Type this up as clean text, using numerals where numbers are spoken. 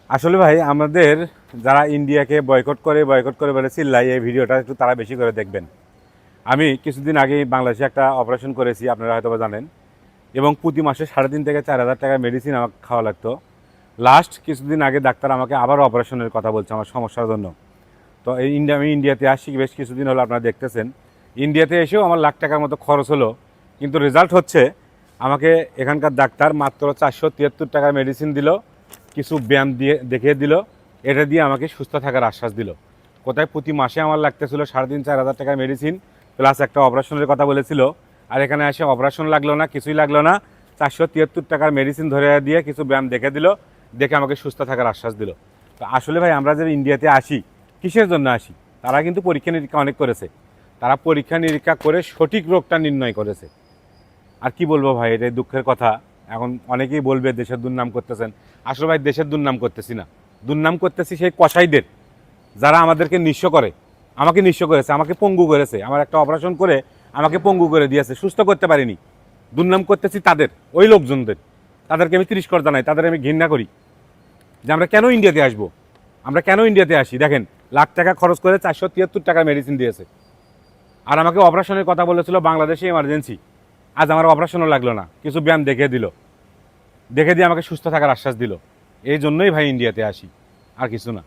আসলে ভাই আমাদের যারা ইন্ডিয়াকে বয়কট করে বলে চিল্লাই, এই ভিডিওটা একটু তারা বেশি করে দেখবেন। আমি কিছুদিন আগে বাংলাদেশে একটা অপারেশন করেছি, আপনারা হয়তো জানেন, এবং প্রতি মাসে 3.5 থেকে 4,000 টাকার মেডিসিন আমাকে খাওয়া লাগতো। লাস্ট কিছুদিন আগে ডাক্তার আমাকে আবার অপারেশনের কথা বলছে আমার সমস্যার জন্য। তো আমি ইন্ডিয়াতে আসি বেশ কিছুদিন হলো, আপনারা দেখতেছেন। ইন্ডিয়াতে এসেও আমার লাখ টাকার মতো খরচ হলো, কিন্তু রেজাল্ট হচ্ছে আমাকে এখানকার ডাক্তার মাত্র 473 টাকার মেডিসিন দিল, কিছু ব্যায়াম দিয়ে দেখিয়ে দিল, এটা দিয়ে আমাকে সুস্থ থাকার আশ্বাস দিল। কোথায় প্রতি মাসে আমার লাগতেছিল 3,500-4,000 টাকার মেডিসিন, প্লাস একটা অপারেশনের কথা বলেছিল। আর এখানে এসে অপারেশন লাগলো না, কিছুই লাগলো না, 473 টাকার মেডিসিন ধরে দিয়ে কিছু ব্যায়াম দেখে দিল, দেখে আমাকে সুস্থ থাকার আশ্বাস দিল। তো আসলে ভাই আমরা যে ইন্ডিয়াতে আসি কিসের জন্য আসি? তারা কিন্তু পরীক্ষা নিরীক্ষা অনেক করেছে, তারা পরীক্ষা নিরীক্ষা করে সঠিক রোগটা নির্ণয় করেছে। আর কি বলবো ভাই, এটাই দুঃখের কথা। এখন অনেকেই বলবে দেশের দুর্নাম করতেছেন। আসলে ভাই দেশের দুর্নাম করতেছি না, দুর্নাম করতেছি সেই কসাইদের, যারা আমাদেরকে নিঃস্ব করে। আমাকে নিঃস্ব করেছে, আমাকে পঙ্গু করেছে, আমার একটা অপারেশন করে আমাকে পঙ্গু করে দিয়েছে, সুস্থ করতে পারিনি। দুর্নাম করতেছি তাদের, ওই লোকজনদের। তাদেরকে আমি তিরস্কার জানাই, তাদের আমি ঘৃণা করি যে আমরা কেন ইন্ডিয়াতে আসবো, আমরা কেন ইন্ডিয়াতে আসি। দেখেন, লাখ টাকা খরচ করে 473 টাকার মেডিসিন দিয়েছে, আর আমাকে অপারেশনের কথা বলেছিল বাংলাদেশে এমার্জেন্সি। আজ আমার অপারেশনও লাগলো না, কিছু ব্যায়াম দেখে দিল, দেখে দিয়ে আমাকে সুস্থ থাকার আশ্বাস দিল। এই জন্যই ভাই ইন্ডিয়াতে আসি, আর কিছু না।